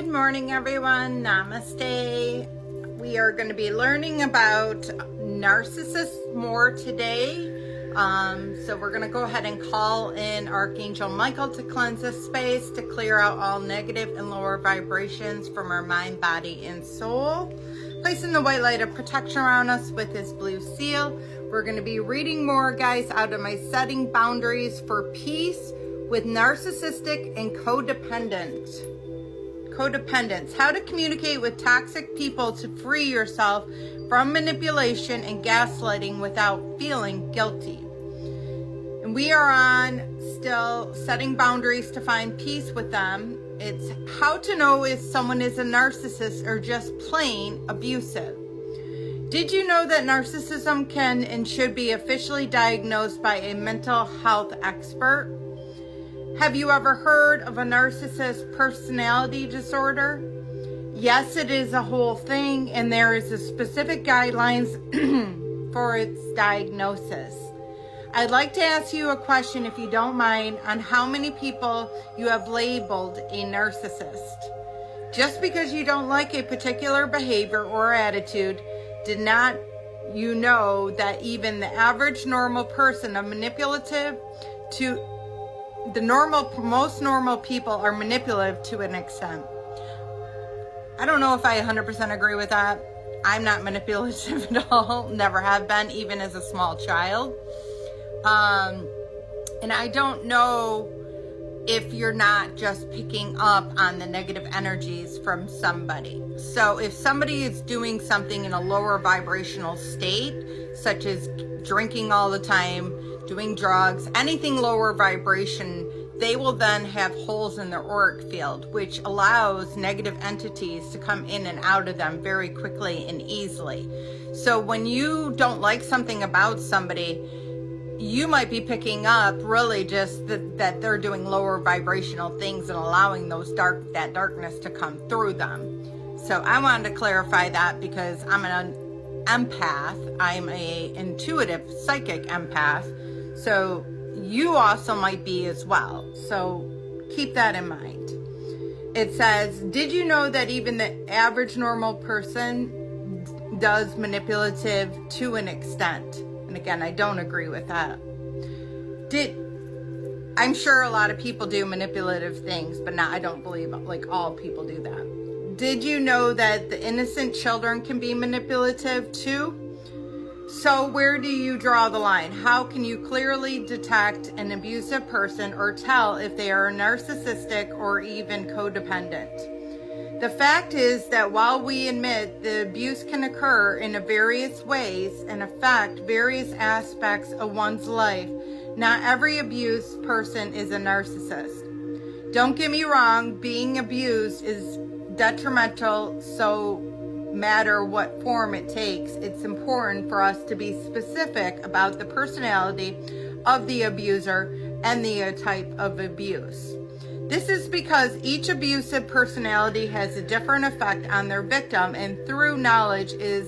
Good morning, everyone. Namaste. We are going to be learning about narcissists more today. So we're going to go ahead and call in Archangel Michael to cleanse this space, to clear out all negative and lower vibrations from our mind, body, and soul. Placing the white light of protection around us with his blue seal. We're going to be reading more, guys, out of my Setting Boundaries for Peace with Narcissistic and Codependents. How to communicate with toxic people to free yourself from manipulation and gaslighting without feeling guilty. And we are on still setting boundaries to find peace with them. It's how to know if someone is a narcissist or just plain abusive. Did you know that narcissism can and should be officially diagnosed by a mental health expert? Have you ever heard of a narcissist personality disorder? Yes, it is a whole thing, and there is a specific guidelines for its diagnosis. I'd like to ask you a question, if you don't mind, on how many people you have labeled a narcissist. Just because you don't like a particular behavior or attitude, did not you know that even the average normal person of manipulative to most normal people are manipulative to an extent. I don't know if I 100% agree with that. I'm not manipulative at all. Never have been, even as a small child. And I don't know if you're not just picking up on the negative energies from somebody. So if somebody is doing something in a lower vibrational state, such as drinking all the time, doing drugs, anything lower vibration, they will then have holes in their auric field, which allows negative entities to come in and out of them very quickly and easily. So when you don't like something about somebody, you might be picking up really just that they're doing lower vibrational things and allowing that darkness to come through them. So I wanted to clarify that because I'm an empath. I'm a intuitive psychic empath. So you also might be as well. So keep that in mind. It says, did you know that even the average normal person does manipulative to an extent? And again, I don't agree with that. I'm sure a lot of people do manipulative things, but I don't believe like all people do that. Did you know that the innocent children can be manipulative too? So where do you draw the line? How can you clearly detect an abusive person or tell if they are narcissistic or even codependent? The fact is that while we admit the abuse can occur in various ways and affect various aspects of one's life, not every abused person is a narcissist. Don't get me wrong, being abused is detrimental, so matter what form it takes, it's important for us to be specific about the personality of the abuser and the type of abuse. This is because each abusive personality has a different effect on their victim, and through knowledge is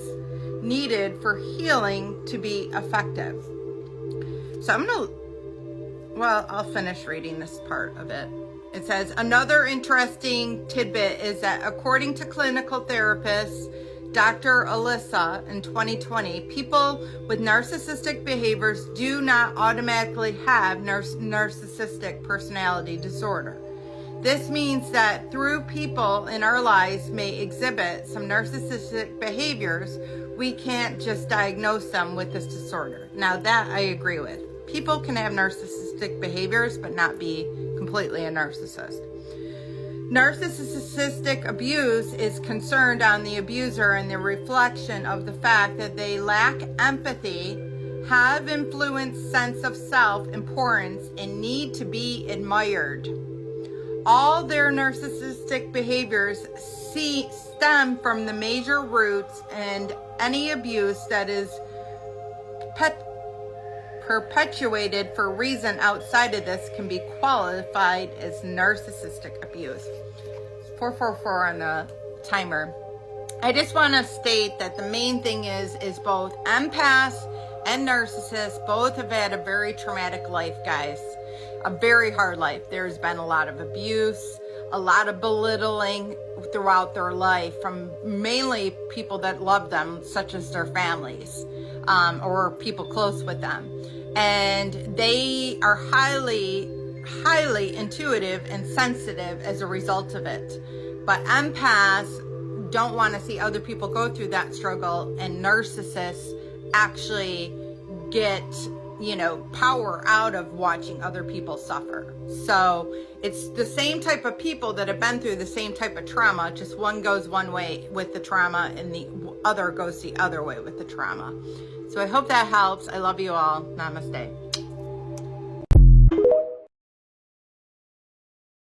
needed for healing to be effective. So I'll finish reading this part of it. It says, another interesting tidbit is that according to clinical therapist Dr. Alyssa in 2020, people with narcissistic behaviors do not automatically have narcissistic personality disorder. This means that through people in our lives may exhibit some narcissistic behaviors, we can't just diagnose them with this disorder. Now that I agree with. People can have narcissistic behaviors but not be completely a narcissist. Narcissistic abuse is concerned on the abuser and the reflection of the fact that they lack empathy, have influenced sense of self-importance, and need to be admired. All their narcissistic behaviors stem from the major roots, and any abuse that is perpetuated for reason outside of this can be qualified as narcissistic abuse. 444 on the timer. I just want to state that the main thing is both empaths and narcissists both have had a very traumatic life, guys. A very hard life. There's been a lot of abuse, a lot of belittling throughout their life from mainly people that love them, such as their families, or people close with them. And they are highly intuitive and sensitive as a result of it. But empaths don't want to see other people go through that struggle, and narcissists actually get, power out of watching other people suffer. So it's the same type of people that have been through the same type of trauma, just one goes one way with the trauma and the other goes the other way with the trauma. So I hope that helps. I love you all. Namaste.